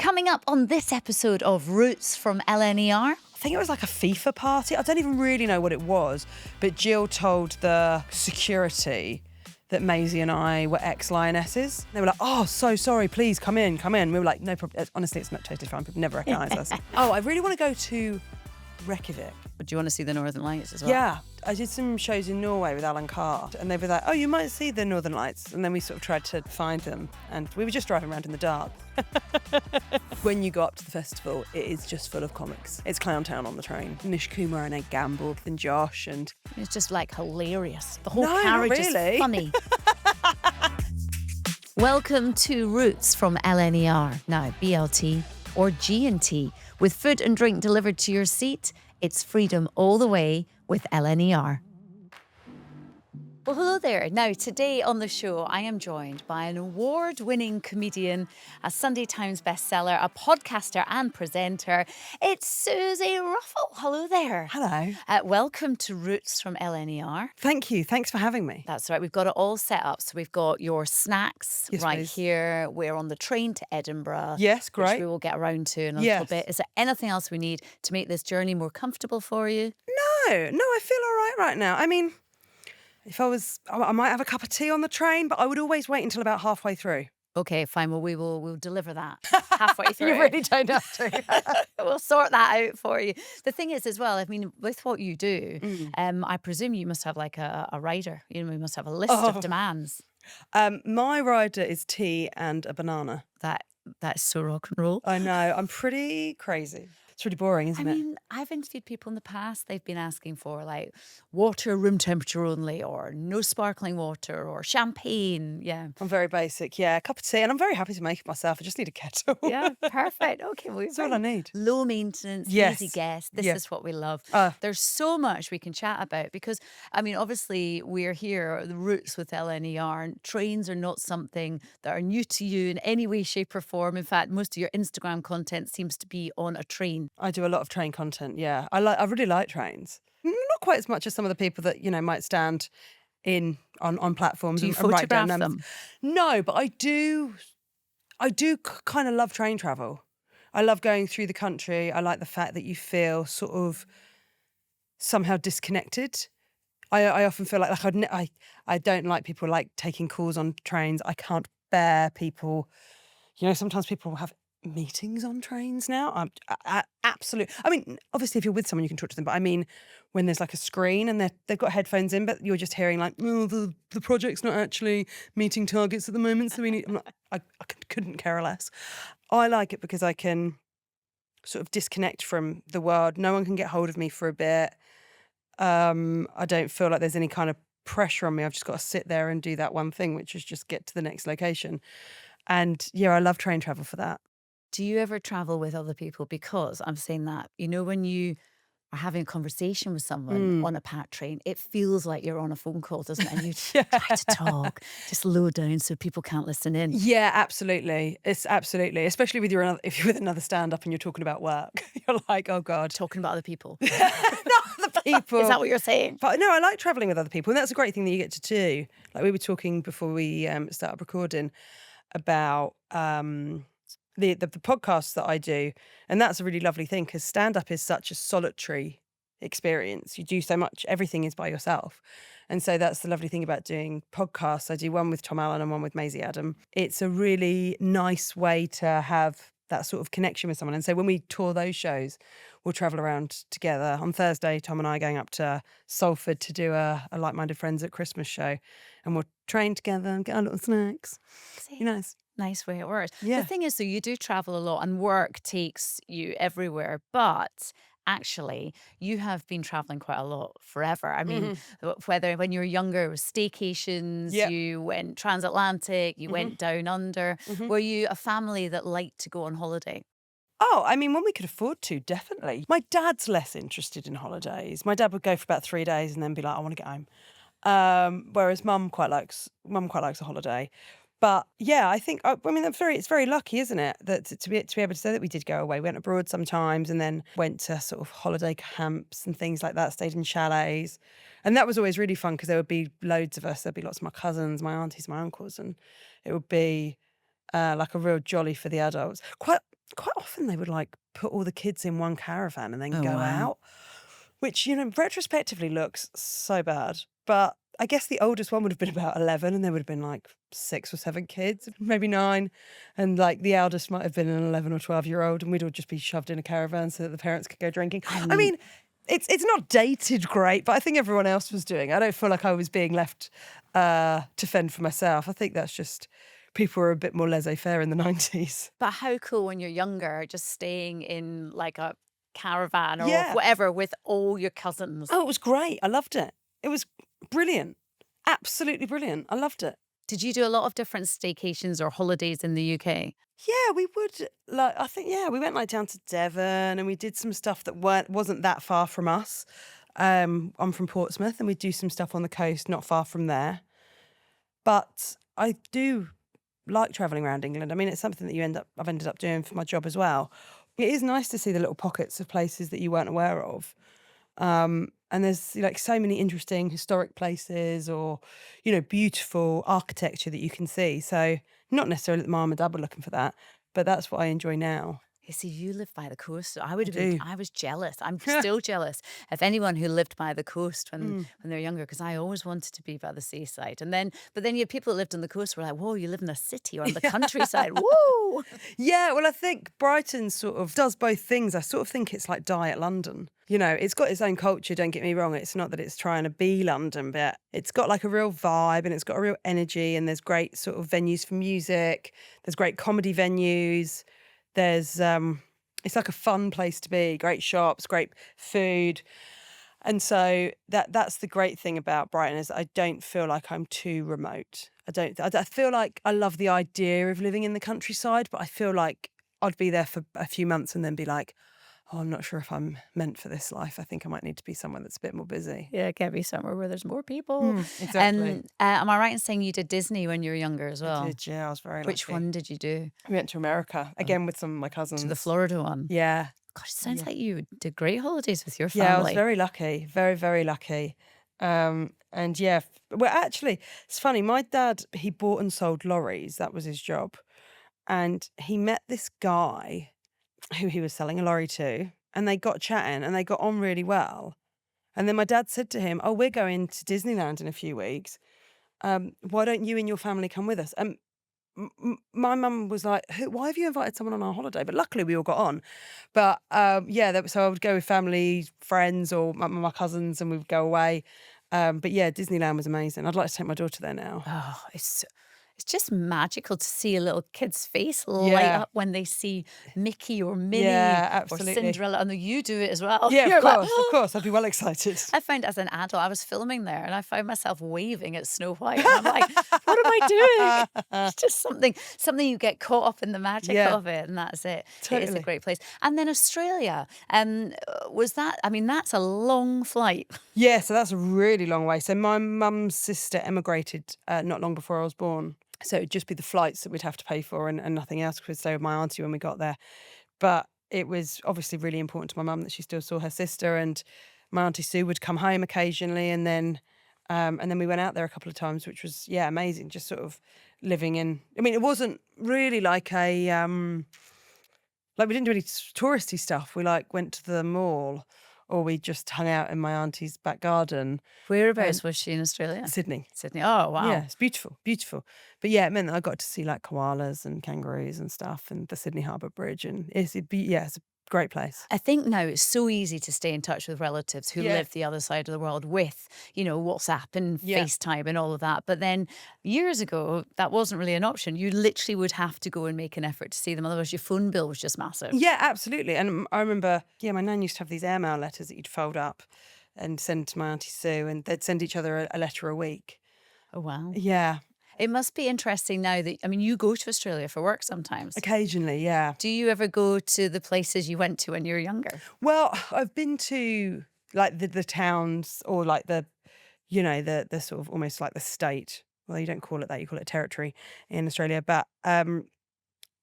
Coming up on this episode of Roots from LNER. I think it was like a FIFA party. I don't even really know what it was, but Jill told the security that Maisie and I were ex-Lionesses. They were like, oh, so sorry, please come in. We were like, no problem. Honestly, it's not totally fine. People never recognise us. Oh, I really want to go to Reykjavik. But do you want to see the Northern Lights as well? Yeah. I did some shows in Norway with Alan Carr, and they were like, oh, you might see the Northern Lights. And then we sort of tried to find them, and we were just driving around in the dark. When you go up to the festival, it is just full of comics. It's Clown Town on the train. Nish Kumar and Ed Gamble and Josh, and It's just like hilarious. The whole No, not carriage really. is funny. Welcome to Roots from LNER, now BLT or G&T. With food and drink delivered to your seat, it's freedom all the way with LNER. Well, hello there. Now, today on the show, I am joined by an award-winning comedian, a Sunday Times bestseller, a podcaster and presenter. It's Suzi Ruffell. Hello there. hello. Welcome to Roots from LNER. Thank you. Thanks for having me. That's right. We've got it all set up. So we've got your snacks Yes, right please. here. We're on the train to Edinburgh. Yes, Which great. we will get around to in a Yes. little bit. Is there anything else we need to make this journey more comfortable for you? No, I feel all right now. I mean, if I might have a cup of tea on the train, but I would always wait until about halfway through. Okay, fine. Well, we'll deliver that halfway through. You really don't have to. We'll sort that out for you. The thing is, as well, I mean, with what you do, I presume you must have like a rider. You know, you must have a list of demands. My rider is tea and a banana. That's so rock and roll. I know. I'm pretty crazy. It's really boring, isn't I it? mean, I've interviewed people in the past. They've been asking for like water room temperature only, or no sparkling water, or champagne. Yeah. I'm very basic. Yeah, a cup of tea, and I'm very happy to make it myself. I just need a kettle. Yeah, perfect. Okay, well, That's all I need. Low maintenance, Yes. easy guest. This Yes. is what we love. Ah. There's so much we can chat about because, I mean, obviously we're here, the Roots with LNER, and trains are not something that are new to you in any way, shape or form. In fact, most of your Instagram content seems to be on a train. I do a lot of train content. Yeah, I really like trains. Not quite as much as some of the people that might stand on platforms Do you and write down photograph numbers. them? No, but I do kind of love train travel. I love going through the country. I like the fact that you feel sort of somehow disconnected. I often feel like I don't like people like taking calls on trains. I can't bear people. Sometimes people have meetings on trains now. Absolutely. I mean, obviously, if you're with someone, you can talk to them. But I mean, when there's like a screen and they've got headphones in, but you're just hearing like, oh, the project's not actually meeting targets at the moment, so we need. I couldn't care less. I like it because I can sort of disconnect from the world. No one can get hold of me for a bit. I don't feel like there's any kind of pressure on me. I've just got to sit there and do that one thing, which is just get to the next location. And yeah, I love train travel for that. Do you ever travel with other people? Because I'm saying that, when you are having a conversation with someone on a packed train, it feels like you're on a phone call, doesn't it? And you try to talk, just low down so people can't listen in. Yeah, absolutely. It's absolutely, especially if you're with another stand-up and you're talking about work. You're like, oh God. Talking about other people. Not other people. Is that what you're saying? But no, I like travelling with other people. And that's a great thing that you get to do. Like we were talking before we started recording about the podcasts that I do. And that's a really lovely thing because stand-up is such a solitary experience. You do so much, everything is by yourself. And so that's the lovely thing about doing podcasts. I do one with Tom Allen and one with Maisie Adam. It's a really nice way to have that sort of connection with someone. And so when we tour those shows, we'll travel around together. On Thursday, Tom and I are going up to Salford to do a Like-Minded Friends at Christmas show. And we'll train together and get our little snacks. See? Nice. Nice way it works. Yeah. The thing is, though, you do travel a lot and work takes you everywhere, but actually you have been traveling quite a lot forever. I mean, whether when you were younger it was staycations, Yep. you went transatlantic, you went down under. Were you a family that liked to go on holiday? Oh, I mean, when we could afford to, definitely. My dad's less interested in holidays. My dad would go for about 3 days and then be like, I want to get home. Whereas mum quite likes a holiday. But yeah, I think it's very lucky, isn't it, that to be able to say that we did go away. We went abroad sometimes and then went to sort of holiday camps and things like that. Stayed in chalets, and that was always really fun because there would be loads of us. There'd be lots of my cousins, my aunties, my uncles, and it would be like a real jolly for the adults. quite often they would like put all the kids in one caravan and then Oh, go wow. out, which, retrospectively looks so bad. But I guess the oldest one would have been about 11 and there would have been like 6 or 7 kids, maybe 9. And like the eldest might have been an 11 or 12-year-old and we'd all just be shoved in a caravan so that the parents could go drinking. I mean, it's not dated great, but I think everyone else was doing it. I don't feel like I was being left to fend for myself. I think that's just people were a bit more laissez-faire in the 90s. But how cool when you're younger, just staying in like a caravan or Yeah. whatever with all your cousins. Oh, it was great. I loved it. It was brilliant. Absolutely brilliant. I loved it. Did you do a lot of different staycations or holidays in the UK? Yeah, we would I think we went like down to Devon and we did some stuff that wasn't that far from us. I'm from Portsmouth and we do some stuff on the coast not far from there. But I do like travelling around England. I mean, it's something that I've ended up doing for my job as well. It is nice to see the little pockets of places that you weren't aware of. And there's like so many interesting historic places or, beautiful architecture that you can see. So not necessarily that mum and dad were looking for that, but that's what I enjoy now. You see, you live by the coast. I would have do. been, I was jealous. I'm still jealous of anyone who lived by the coast when they're younger, because I always wanted to be by the seaside. But then you had people that lived on the coast who were like, whoa, you live in a city or on the countryside. Whoa. Yeah, well, I think Brighton sort of does both things. I sort of think it's like Diet London. It's got its own culture, don't get me wrong. It's not that it's trying to be London, but it's got like a real vibe and it's got a real energy and there's great sort of venues for music. There's great comedy venues. There's it's like a fun place to be, great shops, great food. And so that's the great thing about Brighton is I don't feel like I'm too remote. I feel like I love the idea of living in the countryside, but I feel like I'd be there for a few months and then be like, oh, I'm not sure if I'm meant for this life. I think I might need to be somewhere that's a bit more busy. Yeah, it can be somewhere where there's more people. Exactly. And am I right in saying you did Disney when you were younger as well? I did, yeah, I was very Which lucky. one did you do? We went to America, again with some of my cousins. To the Florida one? Yeah. Gosh, it sounds like you did great holidays with your family. Yeah, I was very lucky, very, very lucky. And yeah, well, actually, it's funny. My dad, he bought and sold lorries. That was his job. And he met this guy who he was selling a lorry to, and they got chatting and they got on really well. And then my dad said to him, oh, we're going to Disneyland in a few weeks. Why don't you and your family come with us? And my mum was like, why have you invited someone on our holiday? But luckily we all got on. But so I would go with family, friends or my cousins and we would go away. But yeah, Disneyland was amazing. I'd like to take my daughter there now. Oh, it's just magical to see a little kid's face light up when they see Mickey or Minnie or Cinderella. And you do it as well. Yeah, of course. I'd be well excited. I found as an adult, I was filming there and I found myself waving at Snow White. And I'm like, what am I doing? It's just something you get caught up in the magic of it. And that's it. Totally. It is a great place. And then Australia, that's a long flight. Yeah, so that's a really long way. So my mum's sister emigrated not long before I was born. So it'd just be the flights that we'd have to pay for and nothing else. We'd stay with my auntie when we got there. But it was obviously really important to my mum that she still saw her sister, and my auntie Sue would come home occasionally, and then we went out there a couple of times, which was amazing. Just sort of living in. I mean, it wasn't really like a we didn't do any touristy stuff. We went to the mall. Or we just hung out in my auntie's back garden. Whereabouts was she in Australia? Sydney. Oh, wow. Yeah, it's beautiful, beautiful. But yeah, it meant that I got to see koalas and kangaroos and stuff and the Sydney Harbour Bridge. And it's a great place. I think now it's so easy to stay in touch with relatives who live the other side of the world with, WhatsApp and FaceTime and all of that. But then years ago, that wasn't really an option. You literally would have to go and make an effort to see them. Otherwise, your phone bill was just massive. Yeah, absolutely. And I remember, my nan used to have these airmail letters that you'd fold up and send to my Auntie Sue, and they'd send each other a letter a week. Oh, wow. Yeah. It must be interesting now that, you go to Australia for work sometimes. Occasionally, yeah. Do you ever go to the places you went to when you were younger? Well, I've been to the towns or the sort of almost like the state. Well, you don't call it that, you call it territory in Australia. But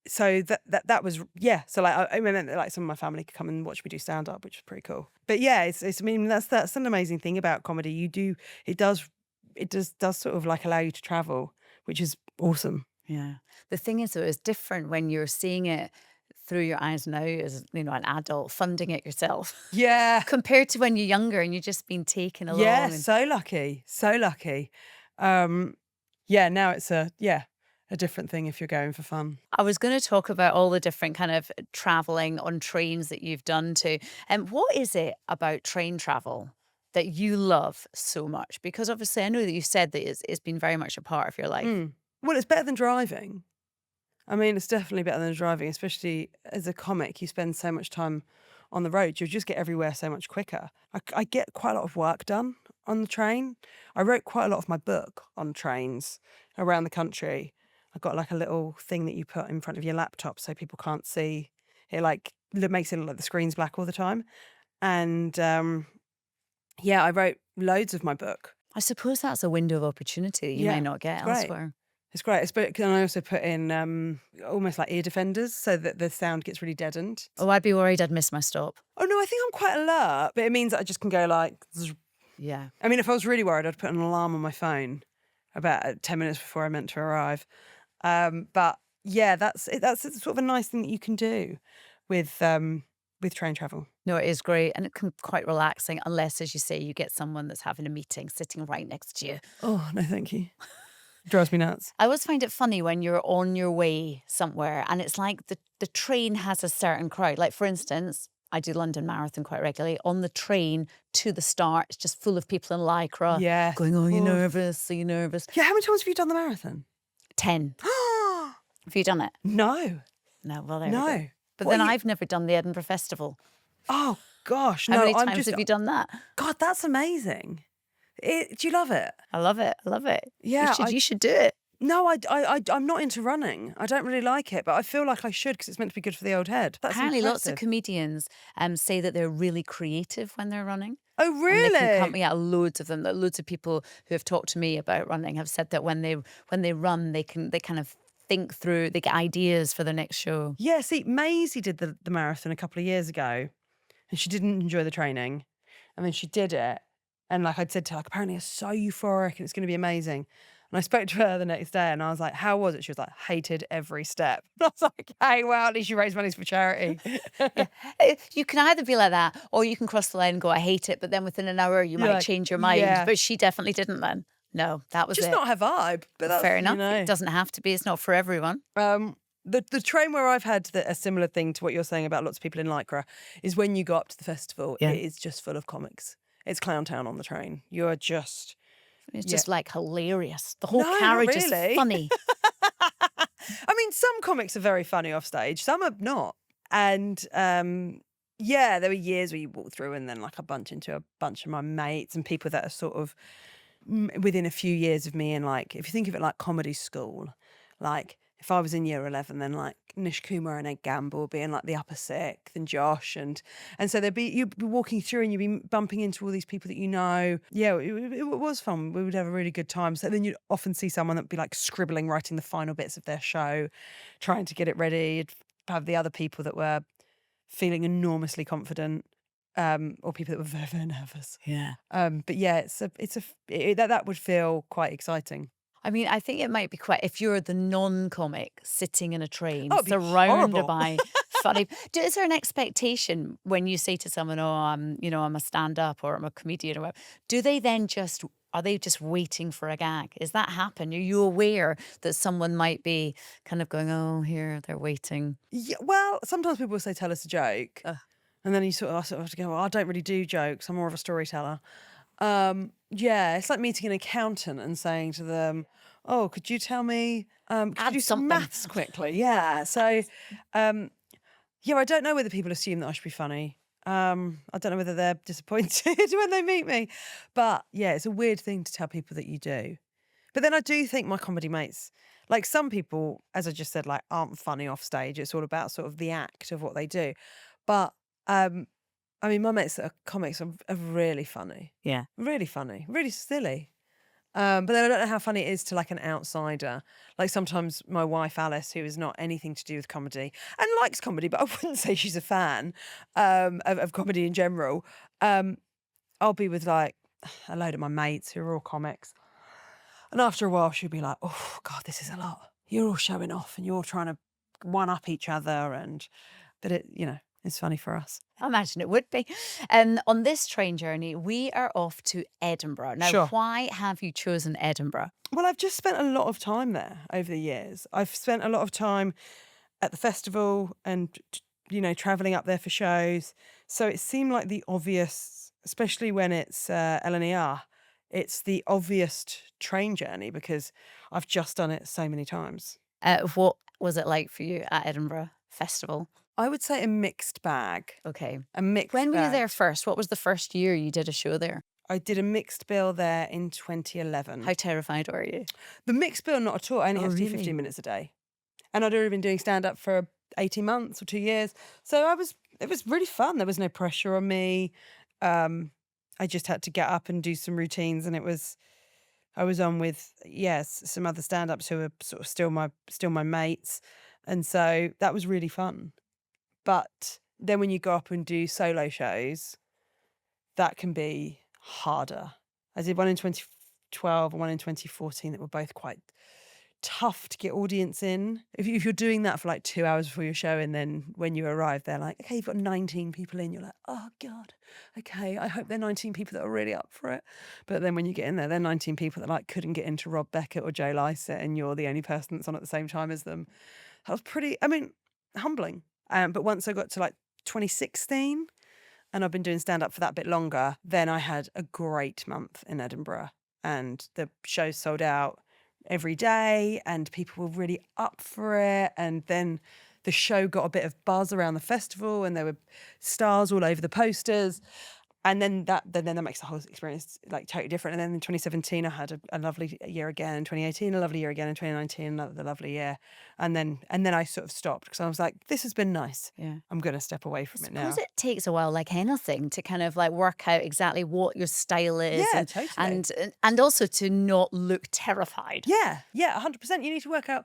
so that was, So I remember that some of my family could come and watch me do stand up, which was pretty cool. But yeah, it's that's an amazing thing about comedy. It does sort of allow you to travel, which is awesome. Yeah. The thing is, though, it's different when you're seeing it through your eyes now as, you know, an adult funding it yourself Yeah. compared to when you're younger and you've just been taken Yeah, along. And so lucky. So lucky. Yeah, now it's a different thing if you're going for fun. I was going to talk about all the different kind of traveling on trains that you've done to. And what is it about train travel that you love so much? Because obviously I know that you said that it's been very much a part of your life. Well, it's better than driving. I mean, it's definitely better than driving, especially as a comic. You spend so much time on the road, you'll just get everywhere so much quicker. I get quite a lot of work done on the train. I wrote quite a lot of my book on trains around the country. I got like a little thing that you put in front of your laptop so people can't see. It like makes it look like the screen's black all the time. And yeah, I wrote loads of my book. I suppose that's a window of opportunity that you may not get it's great. elsewhere. It's great. And I also put in almost like ear defenders so that the sound gets really deadened. Oh, I'd be worried I'd miss my stop. Oh, no, I think I'm quite alert, but it means that I just can go like... Yeah. I mean, if I was really worried, I'd put an alarm on my phone about 10 minutes before I meant to arrive. But yeah, that's sort of a nice thing that you can do with train travel. No, it is great. And it can be quite relaxing unless, as you say, you get someone that's having a meeting sitting right next to you. Oh, no, thank you. Drives me nuts. I always find it funny when you're on your way somewhere and it's like the train has a certain crowd. Like, for instance, I do London Marathon quite regularly. On the train to the start, it's just full of people in Lycra. Yeah. Going, oh, you're nervous? Are you nervous? Yeah, how many times have you done the marathon? 10. Have you done it? No. No, well, there we go. But What then are you- I've never done the Edinburgh Festival. Oh, gosh. How No, many I'm times just... have you done that? God, that's amazing. Do you love it? I love it. I love it. Yeah, You should do it. No, I'm not into running. I don't really like it, but I feel like I should because it's meant to be good for the old head. That's Apparently, lots of impressive. comedians say that they're really creative when they're running. Oh, And they really? can come, yeah, loads of them. Loads of people who have talked to me about running have said that when they run, they kind of think through, they get ideas for the next show. Yeah, see, Maisie did the marathon a couple of years ago and she didn't enjoy the training. And then she did it. And like I'd said to her, like, apparently it's so euphoric and it's going to be amazing. And I spoke to her the next day and I was like, how was it? She was like, hated every step. And I was like, hey, well, at least you raise money for charity. You can either be like that or you can cross the line and go, I hate it. But then within an hour, you might like, change your mind. yeah. But she definitely didn't then. No, that was Just it. not her vibe. But that's, Fair enough. You know. It doesn't have to be. It's not for everyone. The train where I've had a similar thing to what you're saying about lots of people in Lycra is when you go up to the festival, Yeah. it is just full of comics. It's clown town on the train. You're just... It's just like hilarious. The whole No, not carriage really. is funny. I mean, some comics are very funny off stage, some are not. And yeah, there were years where you walk through and then like I bump into a bunch of my mates and people that are sort of within a few years of me. And like, if you think of it like comedy school, like if I was in year 11, then like Nish Kumar and Ed Gamble being like the upper sixth and Josh. And so you'd be walking through and you'd be bumping into all these people that you know. Yeah, it was fun. We would have a really good time. So then you'd often see someone that'd be like scribbling, writing the final bits of their show, trying to get it ready. You'd have the other people that were feeling enormously confident. Or people that were very, very nervous. Yeah. But yeah, that would feel quite exciting. I mean, I think it might be quite, if you're the non-comic sitting in a train, Oh, it'd be surrounded horrible. by funny. Is there an expectation when you say to someone, oh, I'm a stand-up or I'm a comedian or whatever, are they just waiting for a gag? Is that happen? Are you aware that someone might be kind of going, oh, here, they're waiting? Yeah, well, sometimes people will say, tell us a joke. And then I sort of have to go, well, I don't really do jokes. I'm more of a storyteller. Yeah, it's like meeting an accountant and saying to them, oh, could you tell me, could you Add do some something. maths quickly? Yeah. So, yeah, I don't know whether people assume that I should be funny. I don't know whether they're disappointed when they meet me. But yeah, it's a weird thing to tell people that you do. But then I do think my comedy mates, like some people, as I just said, like aren't funny off stage. It's all about sort of the act of what they do. But I mean, my mates that are comics are really funny. Yeah. Really funny, really silly. But then I don't know how funny it is to like an outsider. Like sometimes my wife Alice, who is not anything to do with comedy and likes comedy, but I wouldn't say she's a fan of comedy in general. I'll be with like a load of my mates who are all comics. And after a while she'll be like, oh God, this is a lot. You're all showing off and you're all trying to one up each other. And But it's funny for us. I imagine it would be. On this train journey, we are off to Edinburgh. Now, Sure. why have you chosen Edinburgh? Well, I've just spent a lot of time there over the years. I've spent a lot of time at the festival and, travelling up there for shows. So it seemed like the obvious, especially when it's LNER, it's the obvious train journey because I've just done it so many times. What was it like for you at Edinburgh Festival? I would say a mixed bag. Okay. A mixed When were you bag. there first? What was the first year you did a show there? I did a mixed bill there in 2011. How terrified were you? The mixed bill, not at all. I only had to do really? 15 minutes a day. And I'd already been doing stand-up for 18 months or 2 years. So it was really fun. There was no pressure on me. I just had to get up and do some routines, and I was on with, some other stand-ups who were sort of still my mates. And so that was really fun. But then when you go up and do solo shows, that can be harder. I did one in 2012 and one in 2014 that were both quite tough to get audience in. If you're doing that for like 2 hours before your show, and then when you arrive, they're like, okay, you've got 19 people in. You're like, oh God, okay, I hope they're 19 people that are really up for it. But then when you get in there, they're 19 people that like couldn't get into Rob Beckett or Joe Lycett, and you're the only person that's on at the same time as them. That was pretty, humbling. But once I got to like 2016, and I've been doing stand-up for that bit longer, then I had a great month in Edinburgh, and the shows sold out every day and people were really up for it. And then the show got a bit of buzz around the festival and there were stars all over the posters. And then that makes the whole experience like totally different. And then in 2017, I had a lovely year again. In 2018, a lovely year again. In 2019, another lovely year. And then I sort of stopped because I was like, this has been nice. Yeah. I'm going to step away from it now. Because it takes a while, like anything, to kind of like work out exactly what your style is. Yeah, totally. And also to not look terrified. Yeah, 100%. You need to work out.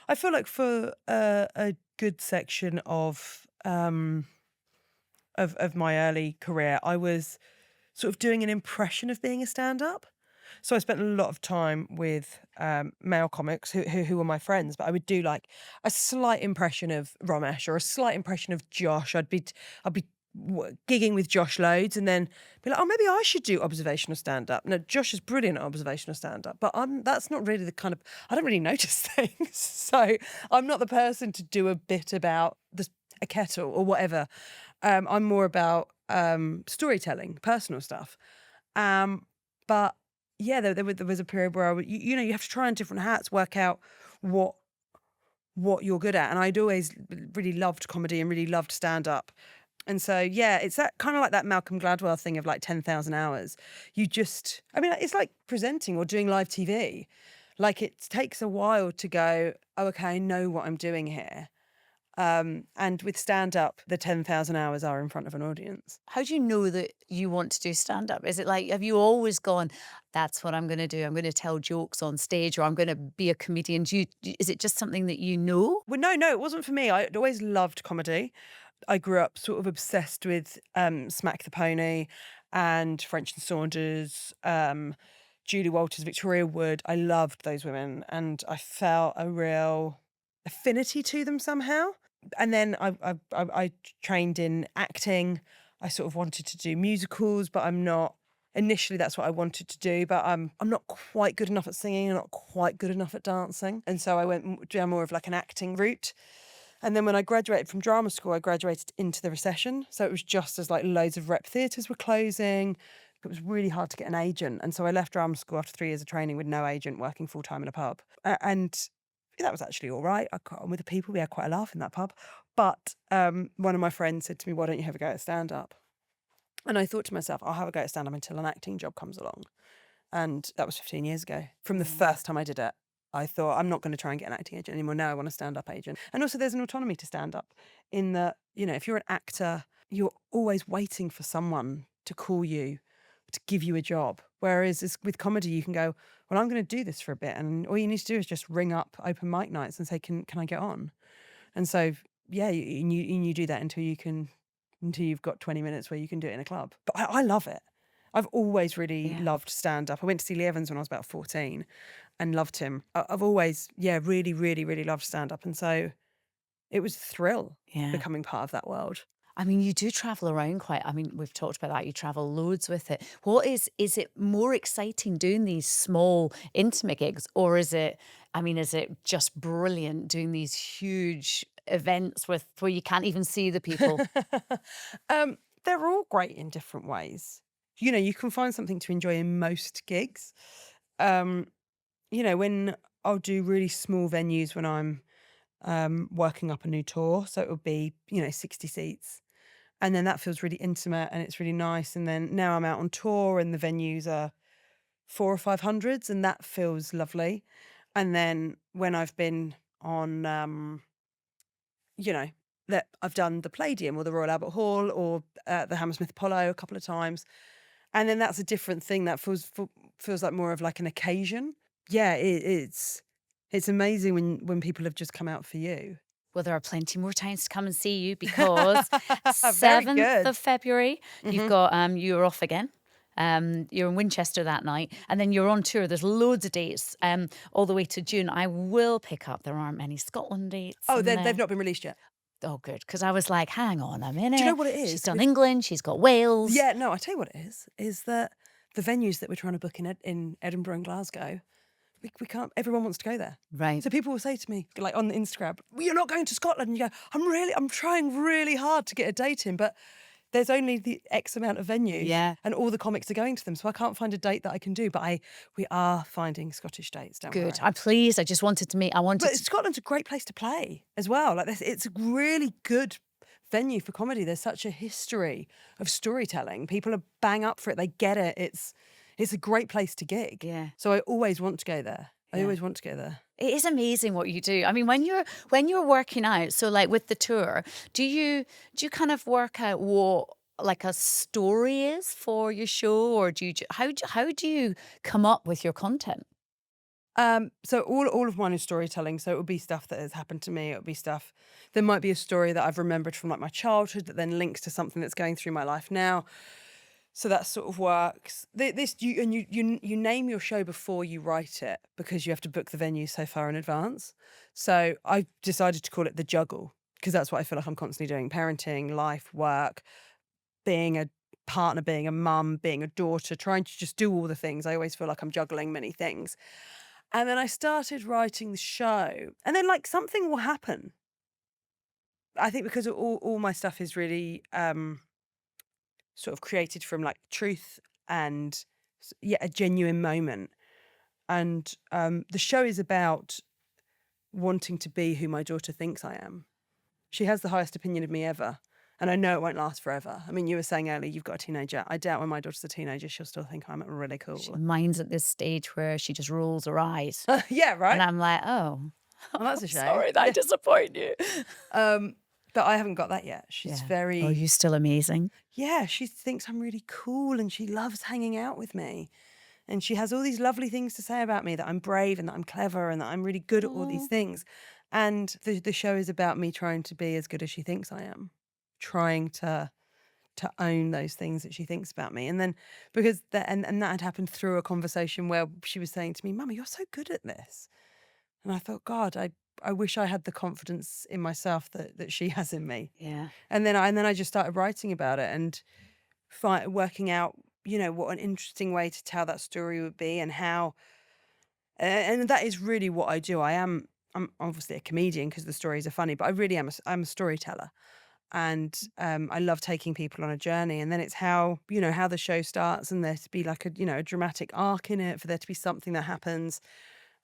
I feel like for a good section of my early career, I was sort of doing an impression of being a stand-up. So I spent a lot of time with male comics who were my friends, but I would do like a slight impression of Ramesh or a slight impression of Josh. I'd be gigging with Josh loads and then be like, oh, maybe I should do observational stand-up. No, Josh is brilliant at observational stand-up, but that's not really the kind of, I don't really notice things. So I'm not the person to do a bit about a kettle or whatever. I'm more about storytelling, personal stuff. But yeah, there was a period where you have to try on different hats, work out what you're good at. And I'd always really loved comedy and really loved stand-up. And so, yeah, it's that kind of like that Malcolm Gladwell thing of like 10,000 hours. It's like presenting or doing live TV. Like it takes a while to go, oh, okay, I know what I'm doing here. And with stand-up, the 10,000 hours are in front of an audience. How do you know that you want to do stand-up? Is it like, have you always gone, that's what I'm going to do? I'm going to tell jokes on stage or I'm going to be a comedian. Is it just something that you know? Well, no, it wasn't for me. I'd always loved comedy. I grew up sort of obsessed with Smack the Pony and French and Saunders, Julie Walters, Victoria Wood. I loved those women and I felt a real affinity to them somehow. And then I trained in acting. I sort of wanted to do musicals, but I'm not. Initially, that's what I wanted to do, but I'm not quite good enough at singing. I'm not quite good enough at dancing. And so I went down more of like an acting route. And then when I graduated from drama school, I graduated into the recession. So it was just as like loads of rep theatres were closing. It was really hard to get an agent. And so I left drama school after 3 years of training with no agent, working full-time in a pub. And that was actually all right. I got on with the people. We had quite a laugh in that pub. But one of my friends said to me, why don't you have a go at stand-up? And I thought to myself, I'll have a go at stand-up until an acting job comes along. And that was 15 years ago. From the first time I did it, I thought, I'm not going to try and get an acting agent anymore. No, I want a stand-up agent. And also there's an autonomy to stand-up in that, if you're an actor, you're always waiting for someone to call you, to give you a job. Whereas with comedy, you can go, well, I'm going to do this for a bit. And all you need to do is just ring up open mic nights and say, can I get on? And so, yeah, you do that until you've got 20 minutes where you can do it in a club. But I love it. I've always really loved stand-up. I went to see Lee Evans when I was about 14 and loved him. I've always, really, really, really loved stand-up. And so it was a thrill Yeah. becoming part of that world. I mean, you do travel around quite. I mean, we've talked about that. You travel loads with it. What is it more exciting doing these small, intimate gigs, or is it, I mean, is it just brilliant doing these huge events with where you can't even see the people? They're all great in different ways. You know, you can find something to enjoy in most gigs. Um, you know, when I'll do really small venues when I'm working up a new tour, so it would be, 60 seats. And then that feels really intimate and it's really nice. And then now I'm out on tour and the venues are 400 or 500s and that feels lovely. And then when I've been on, you know, that I've done the Palladium or the Royal Albert Hall or the Hammersmith Apollo a couple of times, and then that's a different thing. That feels like more of like an occasion. Yeah, it's amazing when people have just come out for you. Well, there are plenty more times to come and see you because Very 7th good. of February, you've got you're off again. You're in Winchester that night, and then you're on tour. There's loads of dates all the way to June. I will pick up. There aren't many Scotland dates. Oh, in they've there. not been released yet. Oh, good, because I was like, hang on a minute. Do you know what it She's is? done England. She's got Wales. Yeah, no, I tell you what it is that the venues that we're trying to book in Edinburgh and Glasgow, we can't. Everyone wants to go there. Right. So people will say to me, like on Instagram, well, "You're not going to Scotland." And you go, I'm trying really hard to get a date in, but there's only the X amount of venues, Yeah. and all the comics are going to them, so I can't find a date that I can do. But we are finding Scottish dates. Don't Good. worry. I'm pleased. I just wanted to meet. I wanted But to. Scotland's a great place to play as well. Like it's a really good venue for comedy. There's such a history of storytelling. People are bang up for it. They get it. It's a great place to gig. Yeah. So I always want to go there. I Yeah. always want to go there. It is amazing what you do. I mean, when you're working out, so like with the tour, do you kind of work out what like a story is for your show, or how do you come up with your content? So all of mine is storytelling. So it would be stuff that has happened to me. It would be stuff. There might be a story that I've remembered from like my childhood that then links to something that's going through my life now. So that sort of works. You name your show before you write it because you have to book the venue so far in advance. So I decided to call it The Juggle because that's what I feel like I'm constantly doing: parenting, life, work, being a partner, being a mum, being a daughter, trying to just do all the things. I always feel like I'm juggling many things. And then I started writing the show, and then like something will happen. I think because all my stuff is really sort of created from like truth and a genuine moment. And the show is about wanting to be who my daughter thinks I am. She has the highest opinion of me ever. And I know it won't last forever. I mean, you were saying earlier, you've got a teenager. I doubt when my daughter's a teenager, she'll still think I'm really cool. Mine's at this stage where she just rolls her eyes, Yeah, and right? I'm like, oh, Well, that's a shame. sorry that I disappoint you. But I haven't got that yet. She's Yeah. very... Oh, you're still amazing. Yeah, she thinks I'm really cool and she loves hanging out with me. And she has all these lovely things to say about me, that I'm brave and that I'm clever and that I'm really good at all these things. And the show is about me trying to be as good as she thinks I am, trying to own those things that she thinks about me. And then because that and that had happened through a conversation where she was saying to me, "Mummy, you're so good at this." And I thought, God, I wish I had the confidence in myself that she has in me. Yeah. And then I just started writing about it and working out, what an interesting way to tell that story would be and how. And that is really what I do. I'm obviously a comedian because the stories are funny, but I really am. I'm a storyteller, and I love taking people on a journey. And then it's how how the show starts, and there to be like a dramatic arc in it, for there to be something that happens.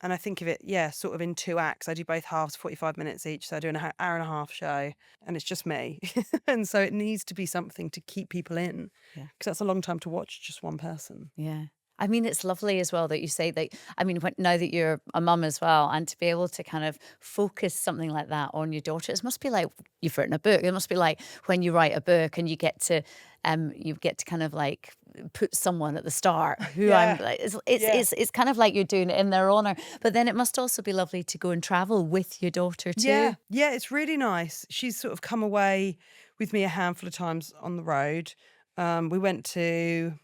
And I think of it, sort of in two acts. I do both halves, 45 minutes each. So I do an hour and a half show, and it's just me. And so it needs to be something to keep people in, Yeah. because that's a long time to watch just one person. Yeah. I mean, it's lovely as well that you say that. I mean, now that you're a mum as well, and to be able to kind of focus something like that on your daughter, it must be like you've written a book. It must be like when you write a book and you get to kind of like put someone at the start who I'm Yeah. like, Yeah. it's kind of like you're doing it in their honor. But then it must also be lovely to go and travel with your daughter too. Yeah, it's really nice. She's sort of come away with me a handful of times on the road. We went to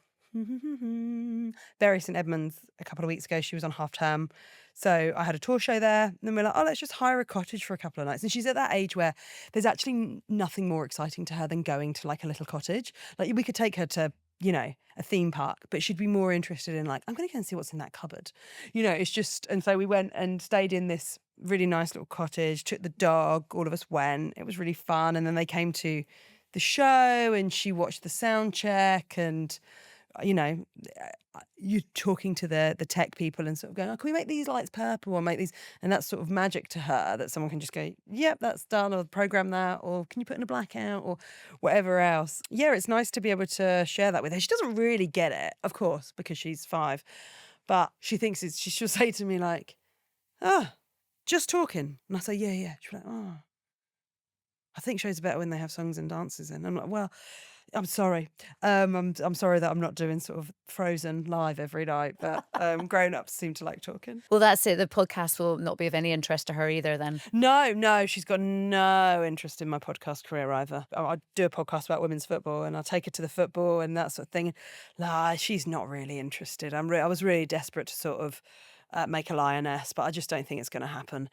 Bury St Edmunds a couple of weeks ago. She was on half term. So I had a tour show there. And then we're like, oh, let's just hire a cottage for a couple of nights. And she's at that age where there's actually nothing more exciting to her than going to like a little cottage. Like we could take her to, you know, a theme park, but she'd be more interested in like, I'm going to go and see what's in that cupboard. You know, it's just, and so we went and stayed in this really nice little cottage, took the dog, all of us went. It was really fun. And then they came to the show and she watched the sound check and, you know, you're talking to the tech people and sort of going, oh, can we make these lights purple or make these? And that's sort of magic to her that someone can just go, yep, that's done, or program that, or can you put in a blackout or whatever else. Yeah, it's nice to be able to share that with her. She doesn't really get it, of course, because she's 5, but she thinks she'll say to me like, oh, just talking. And I say, yeah. She'll be like, oh, I think shows are better when they have songs and dances in. I'm like, well, I'm sorry. I'm sorry that I'm not doing sort of Frozen live every night, but grown-ups seem to like talking. Well, that's it. The podcast will not be of any interest to her either then. No, she's got no interest in my podcast career either. I do a podcast about women's football and I'll take her to the football and that sort of thing. Nah, she's not really interested. I was really desperate to sort of make a lioness, but I just don't think it's going to happen.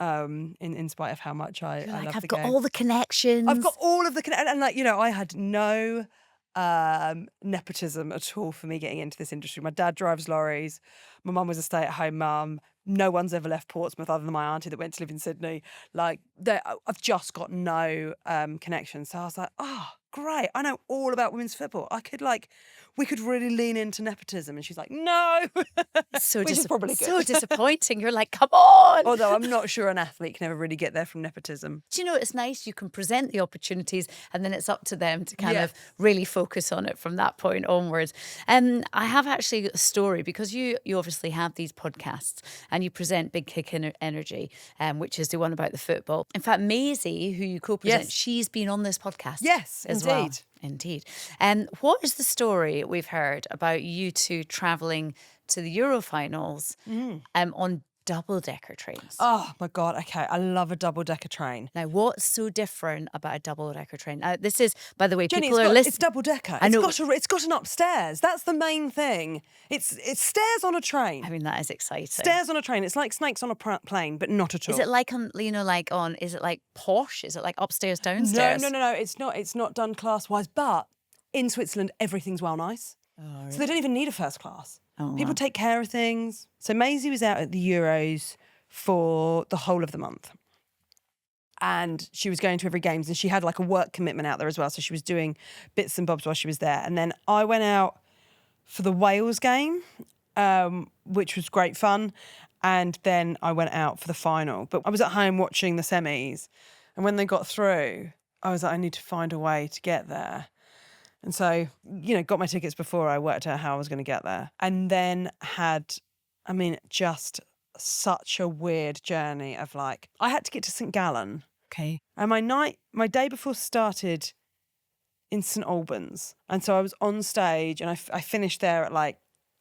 In spite of how much I You're like, love I've the got game. all the connections. I've got all of the and like, you know, I had no nepotism at all for me getting into this industry. My dad drives lorries. My mum was a stay-at-home mum. No one's ever left Portsmouth other than my auntie that went to live in Sydney. Like, I've just got no connections. So I was like, oh, great. I know all about women's football. We could really lean into nepotism. And she's like, no. So Which is probably good. so disappointing. You're like, come on. Although I'm not sure an athlete can ever really get there from nepotism. Do you know, it's nice you can present the opportunities and then it's up to them to kind Yeah. of really focus on it from that point onwards. I have actually a story because you obviously have these podcasts and you present Big Kick Energy, which is the one about the football. In fact, Maisie, who you co-present, Yes. she's been on this podcast. Yes, as well. indeed. Indeed. What is the story we've heard about you two travelling to the Euro finals on double-decker trains? Oh my God. Okay. I love a double-decker train. Now, what's so different about a double-decker train? This is, by the way, Jenni, people are listening. it's double-decker. I know. It's got an upstairs. That's the main thing. It's stairs on a train. I mean, that is exciting. Stairs on a train. It's like snakes on a plane, but not at all. Is it like on, is it like posh? Is it like upstairs, downstairs? No. It's not done class-wise, but in Switzerland, everything's well nice. Oh, really? So they don't even need a first class. Oh, People wow. take care of things. So Maisie was out at the Euros for the whole of the month. And she was going to every games and she had like a work commitment out there as well. So she was doing bits and bobs while she was there. And then I went out for the Wales game, which was great fun. And then I went out for the final. But I was at home watching the semis. And when they got through, I was like, I need to find a way to get there. And so, you know, got my tickets before I worked out how I was going to get there. And then just such a weird journey of like, I had to get to St. Gallen. Okay. And my day before started in St. Albans. And so I was on stage and I finished there at like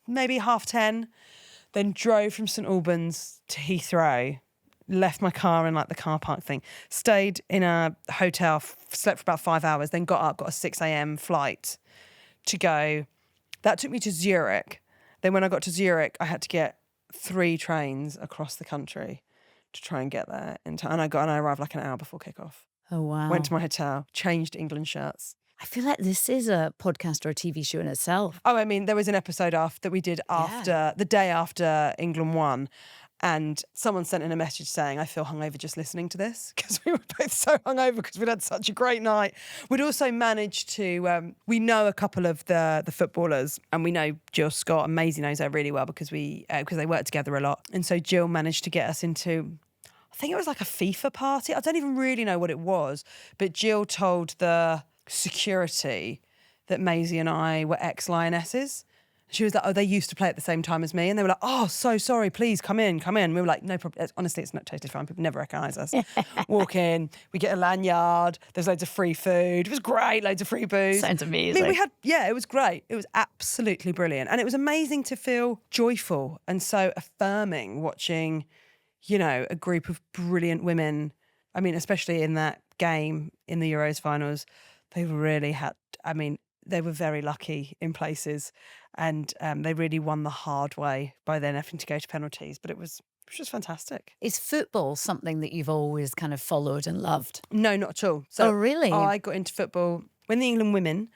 maybe 10:30, then drove from St. Albans to Heathrow, left my car in like the car park thing, stayed in a hotel, slept for about 5 hours, then got up, got a 6 a.m. flight to go. That took me to Zurich. Then when I got to Zurich, I had to get 3 trains across the country to try and get there in time. And I arrived like an hour before kickoff. Oh, wow. Went to my hotel, changed England shirts. I feel like this is a podcast or a TV show in itself. Oh, I mean, there was an episode that we did after the day after England won. And someone sent in a message saying, I feel hungover just listening to this, because we were both so hungover because we'd had such a great night. We'd also managed to, we know a couple of the footballers, and we know Jill Scott and Maisie knows her really well because they work together a lot. And so Jill managed to get us into, I think it was like a FIFA party. I don't even really know what it was, but Jill told the security that Maisie and I were ex-Lionesses. She was like, oh, they used to play at the same time as me. And they were like, oh, so sorry, please come in. We were like, no problem. Honestly, it's not totally fine. People never recognise us. Walk in, we get a lanyard. There's loads of free food. It was great, loads of free booze. Sounds amazing. I mean, it was great. It was absolutely brilliant. And it was amazing to feel joyful and so affirming watching, you know, a group of brilliant women. I mean, especially in that game in the Euros finals, they really had, they were very lucky in places, and they really won the hard way by then having to go to penalties. But it was which was fantastic. Is football something that you've always kind of followed and loved? No, not at all. So Oh, really? I got into football when the England women.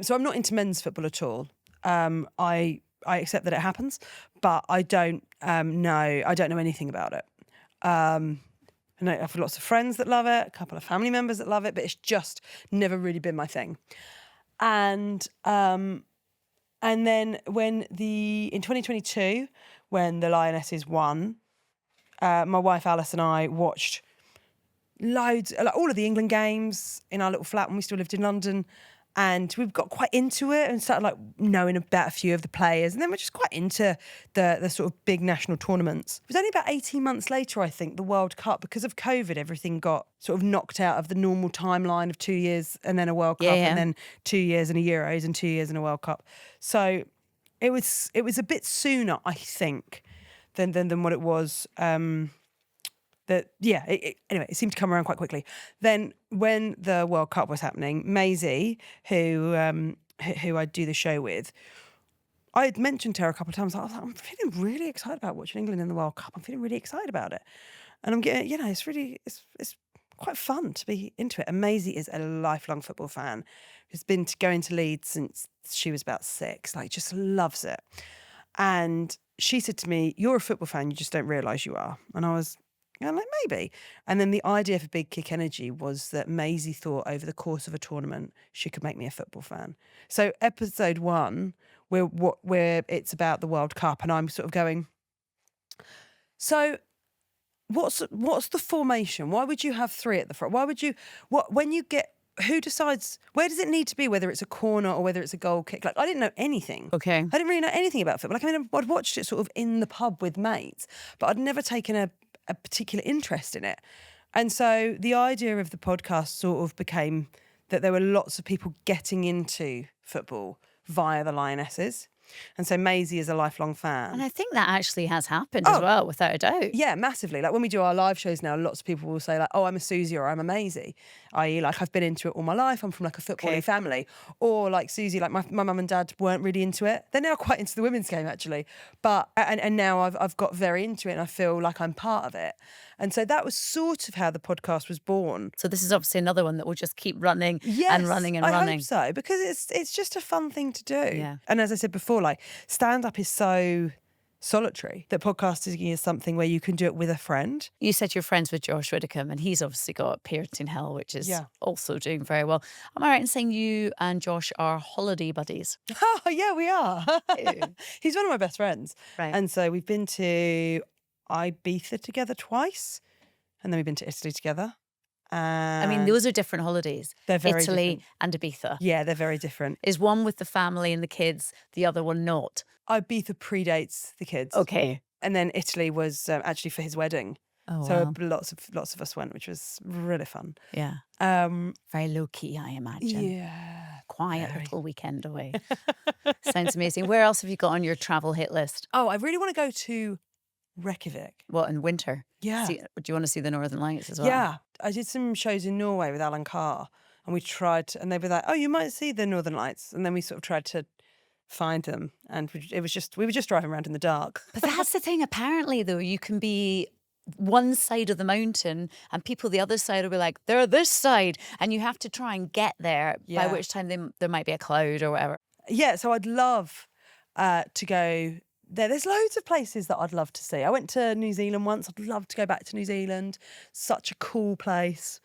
So I'm not into men's football at all. I accept that it happens, but I don't know. I don't know anything about it. And I have lots of friends that love it, a couple of family members that love it, but it's just never really been my thing. And then in 2022, when the Lionesses won, my wife Alice and I watched loads, like all of the England games in our little flat when we still lived in London. And we got quite into it and started like knowing about a few of the players. And then we're just quite into the sort of big national tournaments. It was only about 18 months later, I think, the World Cup, because of COVID, everything got sort of knocked out of the normal timeline of 2 years and then a World Cup and then 2 years and a Euros and 2 years and a World Cup. So it was a bit sooner, I think, than what it was. Anyway, it seemed to come around quite quickly. Then when the World Cup was happening, Maisie, who I do the show with, I had mentioned to her a couple of times, I was like, I'm feeling really excited about watching England in the World Cup. I'm feeling really excited about it. And I'm getting, it's quite fun to be into it. And Maisie is a lifelong football fan. Has been going to Leeds since she was about 6, like just loves it. And she said to me, you're a football fan, you just don't realise you are. And I'm like, maybe. And then the idea for Big Kick Energy was that Maisie thought over the course of a tournament she could make me a football fan. So episode 1, where it's about the World Cup, and I'm sort of going, so what's the formation? Why would you have 3 at the front? Who decides, where does it need to be, whether it's a corner or whether it's a goal kick? Like, I didn't know anything. Okay. I didn't really know anything about football. Like, I mean, I'd watched it sort of in the pub with mates, but I'd never taken a particular interest in it. And so the idea of the podcast sort of became that there were lots of people getting into football via the Lionesses. And so Maisie is a lifelong fan. And I think that actually has happened as well, without a doubt. Yeah, massively. Like when we do our live shows now, lots of people will say like, oh, I'm a Suzi or I'm a Maisie. I.e. like I've been into it all my life. I'm from like a footballing family. Or like Suzi, like my mum and dad weren't really into it. They're now quite into the women's game actually. But and now I've got very into it and I feel like I'm part of it. And so that was sort of how the podcast was born. So this is obviously another one that will just keep running and running and running. I hope so, because it's just a fun thing to do. Yeah. And as I said before, like stand-up is so solitary that podcasting is something where you can do it with a friend. You said you're friends with Josh Widdicombe, and he's obviously got Parenting Hell, which is also doing very well. Am I right in saying you and Josh are holiday buddies? Oh, yeah, we are. He's one of my best friends. Right. And so we've been to Ibiza together twice, and then we've been to Italy together. I mean, those are different holidays. They're very Italy different. and Ibiza. Yeah, they're very different. Is one with the family and the kids, the other one not? Ibiza predates the kids. Okay. And then Italy was actually for his wedding. Oh, So wow. lots of us went, which was really fun. Yeah. Very low key, I imagine. Yeah. Quiet very. little weekend away. Sounds amazing. Where else have you got on your travel hit list? Oh, I really want to go to Reykjavik. What, in winter? Yeah. Do you want to see the Northern Lights as well? Yeah. I did some shows in Norway with Alan Carr, and we tried, and they were like, oh, you might see the Northern Lights. And then we sort of tried to find them, and we were just driving around in the dark. But that's the thing, apparently, though, you can be one side of the mountain and people the other side will be like, they're this side, and you have to try and get there, by which time there might be a cloud or whatever. Yeah, so I'd love to go there. There's loads of places that I'd love to see. I went to New Zealand once. I'd love to go back to New Zealand. Such a cool place.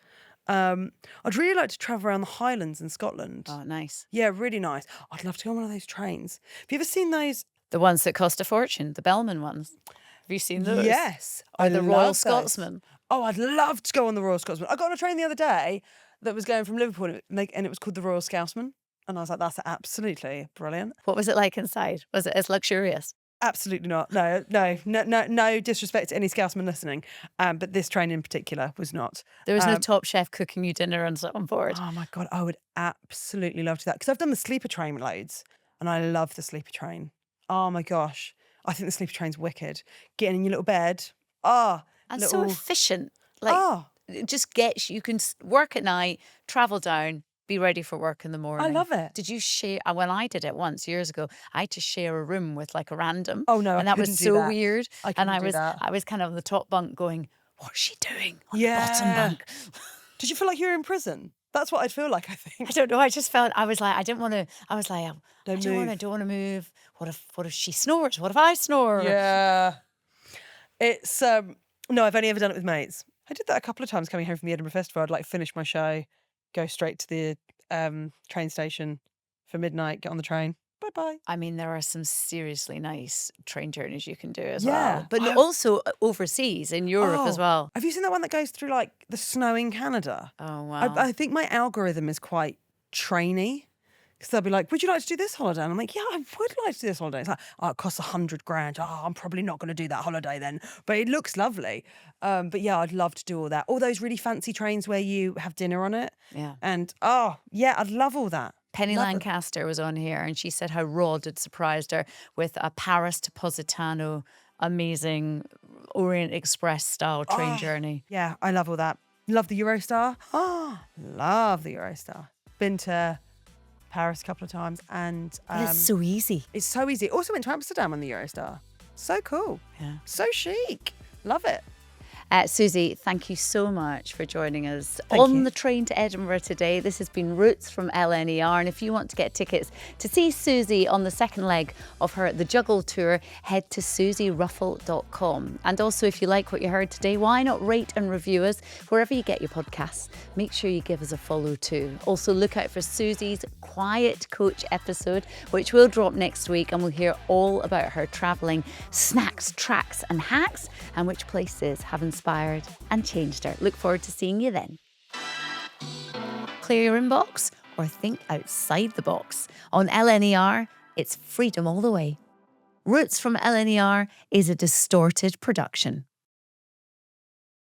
I'd really like to travel around the Highlands in Scotland. Oh, nice. Yeah, really nice. I'd love to go on one of those trains. Have you ever seen those? The ones that cost a fortune, the Bellman ones. Have you seen those? Yes. Or the love Royal those. Scotsman. Oh, I'd love to go on the Royal Scotsman. I got on a train the other day that was going from Liverpool, and it was called the Royal Scotsman. And I was like, that's absolutely brilliant. What was it like inside? Was it as luxurious? Absolutely not. No disrespect to any Scousman listening. But this train in particular was not. There was no top chef cooking you dinner and so on board. Oh my God, I would absolutely love to do that. Because I've done the sleeper train loads, and I love the sleeper train. Oh my gosh. I think the sleeper train's wicked. Getting in your little bed. And so efficient. Like, it just gets you can work at night, travel down, be ready for work in the morning. I love it. Did you share? When I did it once years ago, I had to share a room with like a random. Oh, no, I and that was couldn't do so that. weird. I And couldn't do that. I was kind of on the top bunk going, "What's she doing on the bottom Yeah. bunk?" Did you feel like you were in prison? That's what I'd feel like, I I think. don't know. I just felt I was like I didn't want to. I was like I don't want to. move. Don't want to move. What if she snores? What if I snore? Yeah. It's no, I've only ever done it with mates. I did that a couple of times coming home from the Edinburgh Festival. I'd like finish my show, go straight to the train station for midnight, get on the train. Bye-bye. I mean, there are some seriously nice train journeys you can do as Yeah. well, but also overseas in Europe as Oh, well. Have you seen that one that goes through like the snow in Canada? Oh wow! I think my algorithm is quite trainy. Because they'll be like, would you like to do this holiday? And I'm like, yeah, I would like to do this holiday. It's like, oh, it costs $100,000. Oh, I'm probably not going to do that holiday then. But it looks lovely. But yeah, I'd love to do all that. All those really fancy trains where you have dinner on it. Yeah. And oh, yeah, I'd love all that. Penny Love it. Lancaster was on here and she said how Rod had surprised her with a Paris to Positano amazing Orient Express style train journey. Yeah, I love all that. Love the Eurostar. Oh, love the Eurostar. Been to Paris a couple of times and It's so easy. it's so easy. Also went to Amsterdam on the Eurostar. So cool. Yeah. So chic. Love it. Suzi, thank you so much for joining us Thank on you. the train to Edinburgh today. This has been Roots from LNER. And if you want to get tickets to see Suzi on the second leg of her The Juggle Tour, head to suziruffell.com. And also, if you like what you heard today, why not rate and review us wherever you get your podcasts? Make sure you give us a follow too. Also, look out for Suzi's Quiet Coach episode, which will drop next week, and we'll hear all about her travelling snacks, tracks and hacks, and which places have inspired and changed her. Look forward to seeing you then. Clear your inbox or think outside the box. On LNER, it's freedom all the way. Roots from LNER is a Distorted production.